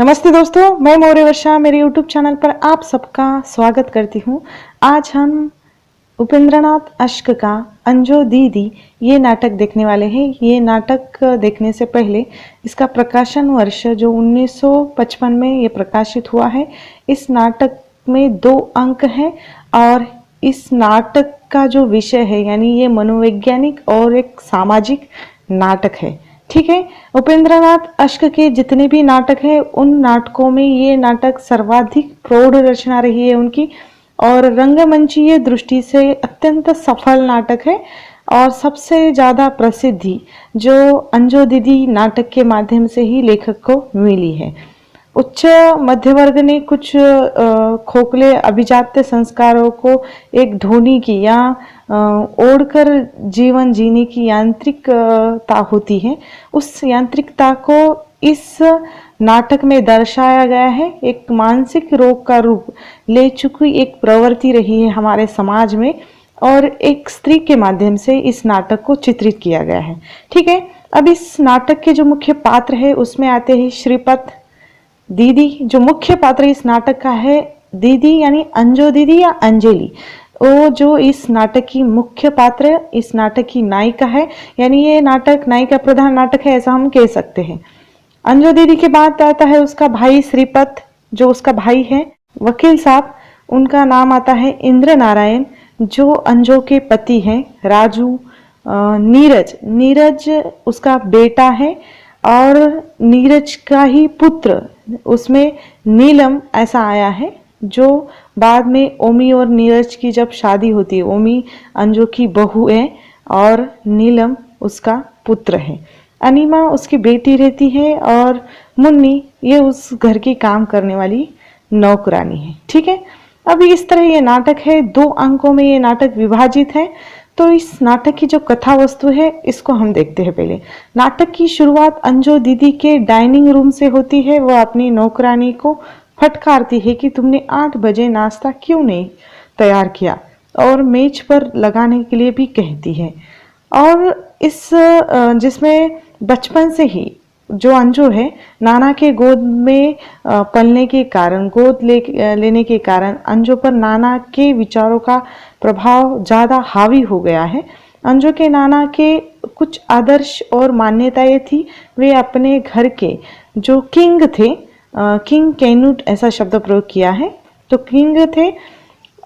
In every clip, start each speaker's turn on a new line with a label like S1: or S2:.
S1: नमस्ते दोस्तों, मैं मौर्य वर्षा मेरे YouTube चैनल पर आप सबका स्वागत करती हूँ। आज हम उपेंद्रनाथ अश्क का अंजो दीदी ये नाटक देखने वाले हैं। ये नाटक देखने से पहले इसका प्रकाशन वर्ष जो 1955 में ये प्रकाशित हुआ है। इस नाटक में 2 अंक हैं और इस नाटक का जो विषय है यानी ये मनोवैज्ञानिक और एक सामाजिक नाटक है। ठीक है, उपेंद्रनाथ अश्क के जितने भी नाटक हैं उन नाटकों में ये नाटक सर्वाधिक प्रौढ़ रचना रही है उनकी और रंगमंचीय दृष्टि से अत्यंत सफल नाटक है और सबसे ज़्यादा प्रसिद्धि जो अंजो दीदी नाटक के माध्यम से ही लेखक को मिली है। उच्च मध्य वर्ग ने कुछ खोखले अभिजात्य संस्कारों को एक ढोनी की या ओढ़कर जीवन जीने की यांत्रिकता होती है, उस यांत्रिकता को इस नाटक में दर्शाया गया है। एक मानसिक रोग का रूप ले चुकी एक प्रवृत्ति रही है हमारे समाज में और एक स्त्री के माध्यम से इस नाटक को चित्रित किया गया है। ठीक है, अब इस नाटक के जो मुख्य पात्र है उसमें आते हैं श्रीपत, दीदी। जो मुख्य पात्र इस नाटक का है दीदी यानी अंजो दीदी या अंजलि, वो जो इस नाटक की मुख्य पात्र, इस नाटक की नायिका है, यानी ये नाटक नायिका प्रधान नाटक है ऐसा हम कह सकते हैं। अंजो दीदी के बाद आता है उसका भाई श्रीपत, जो उसका भाई है वकील साहब। उनका नाम आता है इंद्र नारायण, जो अंजो के पति हैं राजू। नीरज उसका बेटा है और नीरज का ही पुत्र उसमें नीलम ऐसा आया है, जो बाद में ओमी और नीरज की जब शादी होती है, ओमी अंजो की बहू है और नीलम उसका पुत्र है। अनीमा उसकी बेटी रहती है और मुन्नी ये उस घर की काम करने वाली नौकरानी है। ठीक है, अभी इस तरह ये नाटक है, 2 अंकों में ये नाटक विभाजित है। तो इस नाटक की जो कथा वस्तु है इसको हम देखते हैं। पहले नाटक की शुरुआत अंजो दीदी के डाइनिंग रूम से होती है। वह अपनी नौकरानी को फटकारती है कि तुमने 8 बजे नाश्ता क्यों नहीं तैयार किया, और मेज पर लगाने के लिए भी कहती है। और इस जिसमें बचपन से ही जो अंजो है नाना के गोद में पलने के कारण, लेने के कारण अंजो पर नाना के विचारों का प्रभाव ज़्यादा हावी हो गया है। अंजो के नाना के कुछ आदर्श और मान्यताएं थी। वे अपने घर के जो किंग थे, किंग कैनुट ऐसा शब्द प्रयोग किया है, तो किंग थे।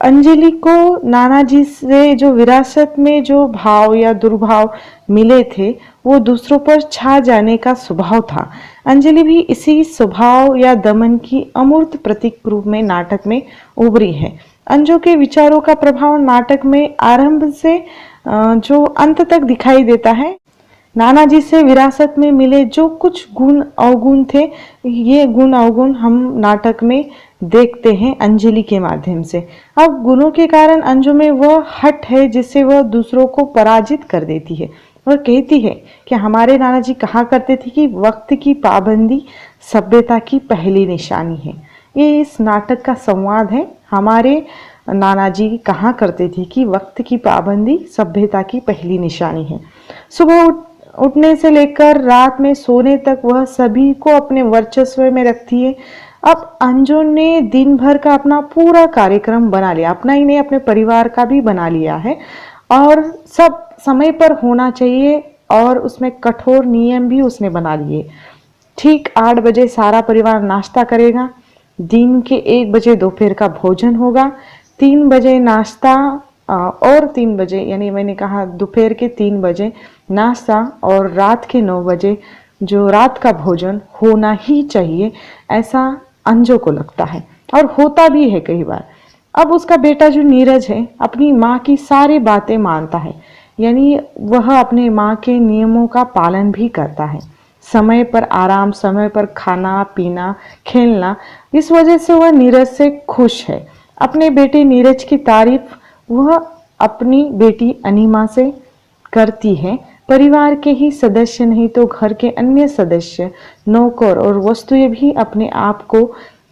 S1: अंजलि को नाना जी से जो विरासत में जो भाव या दुर्भाव मिले थे वो दूसरों पर छा जाने का स्वभाव था। अंजलि भी इसी स्वभाव या दमन की अमूर्त प्रतीक रूप में नाटक में उभरी है। अंजो के विचारों का प्रभाव नाटक में आरंभ से जो अंत तक दिखाई देता है। नाना जी से विरासत में मिले जो कुछ गुण अवगुण थे, ये गुण अवगुण हम नाटक में देखते हैं अंजलि के माध्यम से। अब गुणों के कारण अंजो में वह हट है जिससे वह दूसरों को पराजित कर देती है। वह कहती है कि हमारे नाना जी कहा करते थे कि वक्त की पाबंदी सभ्यता की पहली निशानी है। ये इस नाटक का संवाद है। हमारे नाना जी कहा करते थे कि वक्त की पाबंदी सभ्यता की पहली निशानी है। सुबह उठने से लेकर रात में सोने तक वह सभी को अपने वर्चस्व में रखती है। अब अंजो ने दिन भर का अपना पूरा कार्यक्रम बना लिया, अपना ही नहीं अपने परिवार का भी बना लिया है, और सब समय पर होना चाहिए और उसमें कठोर नियम भी उसने बना लिए। ठीक 8 बजे सारा परिवार नाश्ता करेगा, दिन के 1 बजे दोपहर का भोजन होगा, 3 बजे नाश्ता और 3 बजे यानी मैंने कहा दोपहर के 3 बजे नाश्ता और रात के 9 बजे जो रात का भोजन होना ही चाहिए, ऐसा अंजो को लगता है और होता भी है कई बार। अब उसका बेटा जो नीरज है अपनी माँ की सारी बातें मानता है, यानी वह अपने माँ के नियमों का पालन भी करता है। समय पर आराम, समय पर खाना पीना, खेलना, इस वजह से वह नीरज से खुश है। अपने बेटे नीरज की तारीफ वह अपनी बेटी अनीमा से करती है। परिवार के ही सदस्य नहीं तो घर के अन्य सदस्य, नौकर और वस्तुएं भी अपने आप को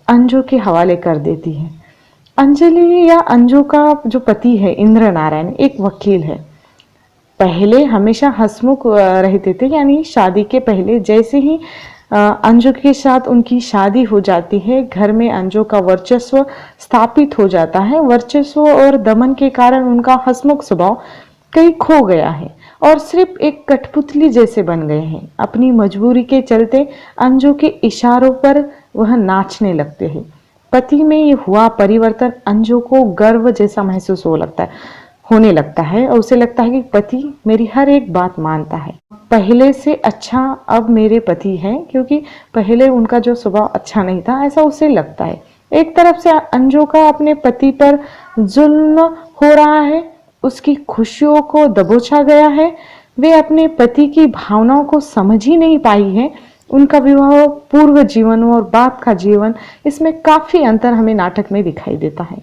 S1: अंजो के हवाले कर देती है। अंजलि या अंजो का जो पति है इंद्र नारायण एक वकील है। पहले हमेशा हंसमुख रहते थे, यानी शादी के पहले जैसे ही अंजू के साथ उनकी शादी हो जाती है। घर में अंजू का वर्चस्व स्थापित हो जाता है। वर्चस्व और दमन के कारण उनका हंसमुख स्वभाव कहीं खो गया है और सिर्फ एक कठपुतली जैसे बन गए हैं। अपनी मजबूरी के चलते अंजू के इशारों पर वह नाचने लगते हैं। पति में ये हुआ परिवर्तन अंजू को गर्व जैसा महसूस होने लगता है और उसे लगता है कि पति मेरी हर एक बात मानता है। पहले से अच्छा अब मेरे पति हैं, क्योंकि पहले उनका जो स्वभाव अच्छा नहीं था, ऐसा उसे लगता है। एक तरफ से अंजू का अपने पति पर जुल्म हो रहा है, उसकी खुशियों को दबोचा गया है। वे अपने पति की भावनाओं को समझ ही नहीं पाई है। उनका विवाह पूर्व जीवन और बाद का जीवन, इसमें काफी अंतर हमें नाटक में दिखाई देता है।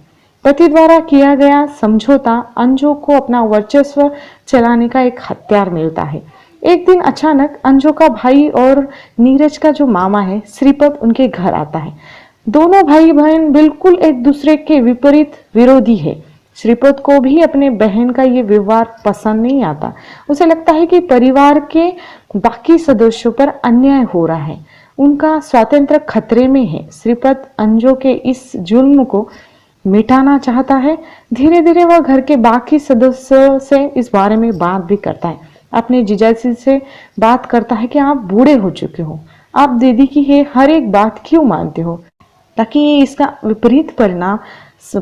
S1: पति द्वारा किया गया समझौता अंजू को अपना वर्चस्व चलाने का एक हथियार मिलता है। एक दिन अचानक अंजू का भाई और नीरज का जो मामा है श्रीपद उनके घर आता है। दोनों भाई बहन बिल्कुल एक दूसरे के विपरीत विरोधी है। श्रीपद को भी अपने बहन का ये व्यवहार पसंद नहीं आता। उसे लगता है कि परिवार के बाकी सदस्यों पर अन्याय हो रहा है, उनका स्वातंत्र्य खतरे में है। श्रीपद अंजू के इस जुल्म को मिटाना चाहता है। धीरे धीरे वह घर के बाकी सदस्यों से इस बारे में बात भी करता है। अपने जीजाजी से बात करता है कि आप बूढ़े हो चुके हो, आप दीदी की है हर एक बात क्यों मानते हो, ताकि इसका विपरीत परिणाम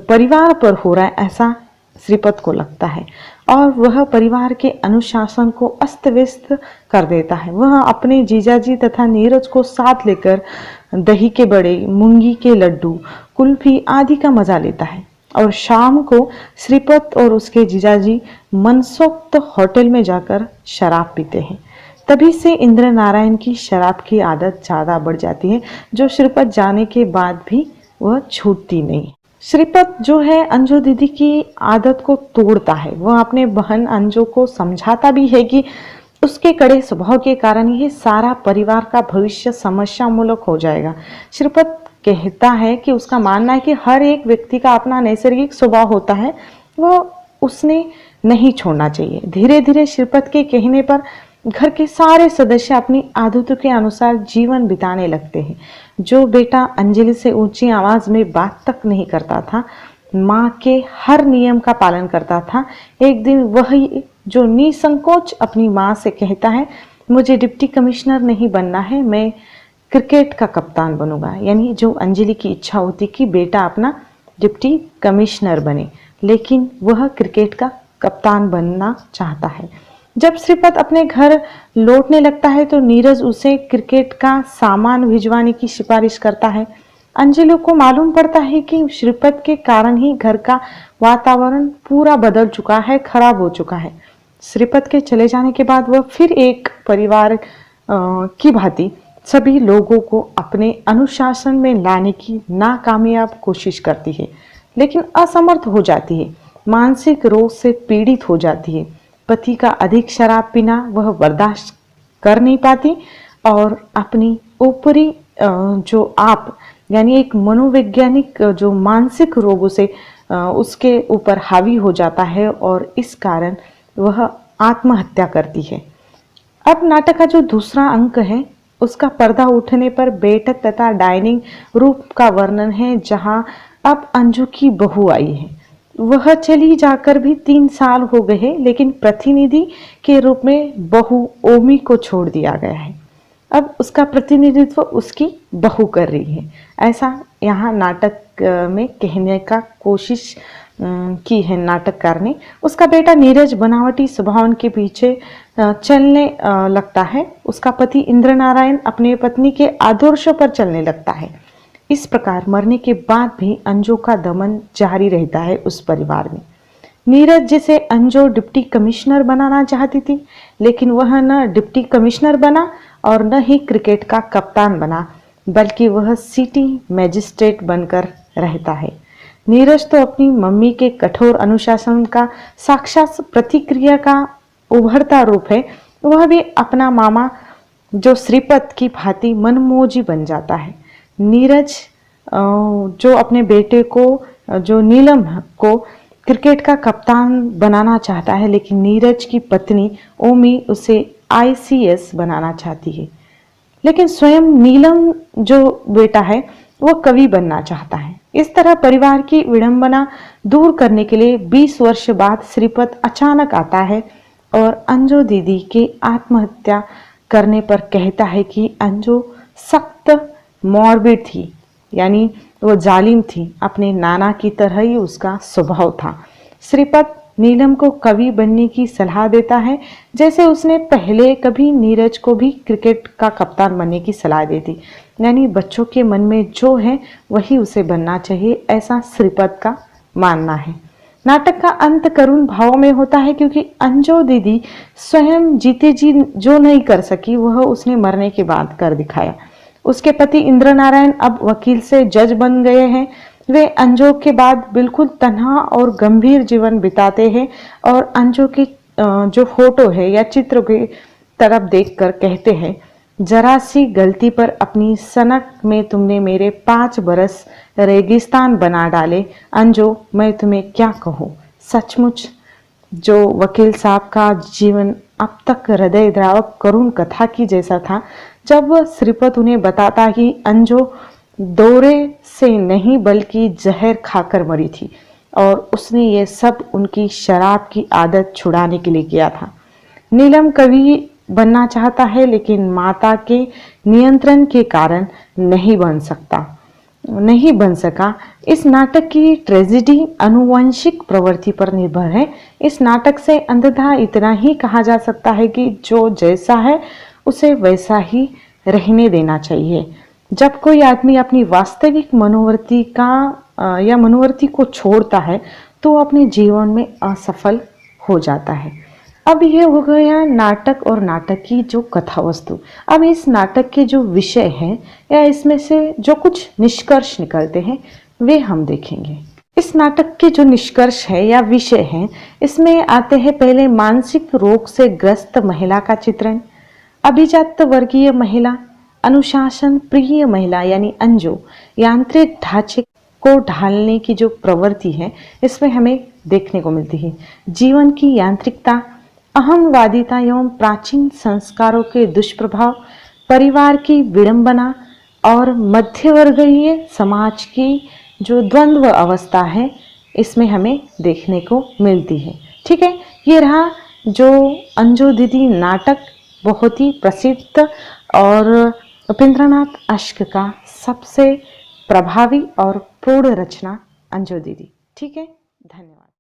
S1: परिवार पर हो रहा है, ऐसा श्रीपद को लगता है और वह परिवार के अनुशासन को अस्त व्यस्त कर देता है। वह अपने जीजाजी तथा नीरज को साथ लेकर दही के बड़े, मूंगी के लड्डू, कुल्फी आदि का मजा लेता है और शाम को श्रीपद और उसके जीजाजी मनसोक्त होटल में जाकर शराब पीते हैं। तभी से इंद्र नारायण की शराब की आदत ज्यादा बढ़ जाती है, जो श्रीपद जाने के बाद भी वह छूटती नहीं। श्रीपद जो है अंजू दीदी की आदत को तोड़ता है। वह अपने बहन अंजू को समझाता भी है कि उसके कड़े स्वभाव के कारण ये सारा परिवार का भविष्य समस्या मूलक हो जाएगा। श्रीपद कहता है कि उसका मानना है कि हर एक व्यक्ति का अपना नैसर्गिक स्वभाव होता है, वह उसने नहीं छोड़ना चाहिए। धीरे धीरे श्रीपद के कहने पर घर के सारे सदस्य अपनी आदतों के अनुसार जीवन बिताने लगते हैं। जो बेटा अंजलि से ऊंची आवाज में बात तक नहीं करता था, माँ के हर नियम का पालन करता था, एक दिन वही जो निसंकोच अपनी माँ से कहता है मुझे डिप्टी कमिश्नर नहीं बनना है, मैं क्रिकेट का कप्तान बनूंगा। यानी जो अंजलि की इच्छा होती कि बेटा अपना डिप्टी कमिश्नर बने, लेकिन वह क्रिकेट का कप्तान बनना चाहता है। जब श्रीपद अपने घर लौटने लगता है तो नीरज उसे क्रिकेट का सामान भिजवाने की सिफारिश करता है। अंजलि को मालूम पड़ता है कि श्रीपद के कारण ही घर का वातावरण पूरा बदल चुका है, खराब हो चुका है। श्रीपद के चले जाने के बाद वह फिर एक परिवार की भांति सभी लोगों को अपने अनुशासन में लाने की नाकामयाब कोशिश करती है, लेकिन असमर्थ हो जाती है। मानसिक रोग से पीड़ित हो जाती है। पति का अधिक शराब पीना वह बर्दाश्त कर नहीं पाती और अपनी ऊपरी जो आप यानी एक मनोवैज्ञानिक जो मानसिक रोगों से उसके ऊपर हावी हो जाता है और इस कारण वह आत्महत्या करती है। अब नाटक का जो दूसरा अंक है उसका पर्दा उठने पर बैठक तथा डाइनिंग रूम का वर्णन है, जहां अब अंजू की बहू आई है। वह चली जाकर भी 3 साल हो गए हैं, लेकिन प्रतिनिधि के रूप में बहू ओमी को छोड़ दिया गया है। अब उसका प्रतिनिधित्व उसकी बहू कर रही है, ऐसा यहाँ नाटक में कहने का कोशिश की है नाटककार ने। उसका बेटा नीरज बनावटी स्वभाव के पीछे चलने लगता है। उसका पति इंद्र नारायण अपने पत्नी के आदर्शों पर चलने लगता है। इस प्रकार मरने के बाद भी अंजू का दमन जारी रहता है उस परिवार में। नीरज जिसे अंजू डिप्टी कमिश्नर बनाना चाहती थी, लेकिन वह न डिप्टी कमिश्नर बना और न ही क्रिकेट का कप्तान बना, बल्कि वह सिटी मैजिस्ट्रेट बनकर रहता है। नीरज तो अपनी मम्मी के कठोर अनुशासन का साक्षात प्रतिक्रिया का उभरता रूप है। वह भी अपना मामा जो श्रीपद की भांति मनमोजी बन जाता है। नीरज जो अपने बेटे को जो नीलम को क्रिकेट का कप्तान बनाना चाहता है, लेकिन नीरज की पत्नी ओमी उसे ICS बनाना चाहती है। लेकिन स्वयं नीलम जो बेटा है वो कवि बनना चाहता है। इस तरह परिवार की विडंबना दूर करने के लिए 20 वर्ष बाद श्रीपत अचानक आता है और अंजू दीदी की आत्महत्या करने पर कहता है कि अंजू सख्त मॉर्बिड थी, यानी वो जालिम थी। अपने नाना की तरह ही उसका स्वभाव था। श्रीपत नीलम को कवि बनने की सलाह देता है, जैसे उसने पहले कभी नीरज को भी क्रिकेट का कप्तान बनने की सलाह दी थी। यानी बच्चों के मन में जो है वही उसे बनना चाहिए, ऐसा श्रीपत का मानना है। नाटक का अंत करुण भाव में होता है, क्योंकि अंजू दीदी स्वयं जीते जी जो नहीं कर सकी वह उसने मरने के बाद कर दिखाया। उसके पति इंद्र नारायण अब वकील से जज बन गए हैं। वे अंजू के बाद बिल्कुल तन्हा और गंभीर जीवन बिताते हैं और अंजू की जो फोटो है या चित्र की तरफ देखकर कहते हैं, जरा सी गलती पर अपनी सनक में तुमने मेरे 5 बरस रेगिस्तान बना डाले। अंजू, मैं तुम्हें क्या कहूँ। सचमुच जो वकील साहब का जीवन अब तक हृदय द्रावक करुण कथा की जैसा था। जब श्रीपत उन्हें बताता कि अंजू दौरे से नहीं बल्कि जहर खाकर मरी थी और उसने ये सब उनकी शराब की आदत छुड़ाने के लिए किया था। नीलम कवि बनना चाहता है, लेकिन माता के नियंत्रण के कारण नहीं बन सका। इस नाटक की ट्रेजेडी आनुवंशिक प्रवृत्ति पर निर्भर है। इस नाटक से अंततः इतना ही कहा जा सकता है कि जो जैसा है उसे वैसा ही रहने देना चाहिए। जब कोई आदमी अपनी वास्तविक मनोवृत्ति को छोड़ता है तो अपने जीवन में असफल हो जाता है। अब यह हो गया नाटक और नाटक की जो कथा वस्तु। अब इस नाटक के जो विषय हैं या इसमें से जो कुछ निष्कर्ष निकलते हैं वे हम देखेंगे। इस नाटक के जो निष्कर्ष है या विषय हैं, इसमें आते हैं पहले मानसिक रोग से ग्रस्त महिला का चित्रण, अभिजात वर्गीय महिला, अनुशासन प्रिय महिला यानी अंजू, यांत्रिक ढांचे को ढालने की जो प्रवृत्ति है इसमें हमें देखने को मिलती है, जीवन की यांत्रिकता, अहमवादिता एवं प्राचीन संस्कारों के दुष्प्रभाव, परिवार की विडंबना और मध्यवर्गीय समाज की जो द्वंद्व अवस्था है इसमें हमें देखने को मिलती है। ठीक है, ये रहा जो अंजू दीदी नाटक, बहुत ही प्रसिद्ध और उपेंद्रनाथ अश्क का सबसे प्रभावी और प्रौढ़ रचना अंजू दीदी। ठीक है, धन्यवाद।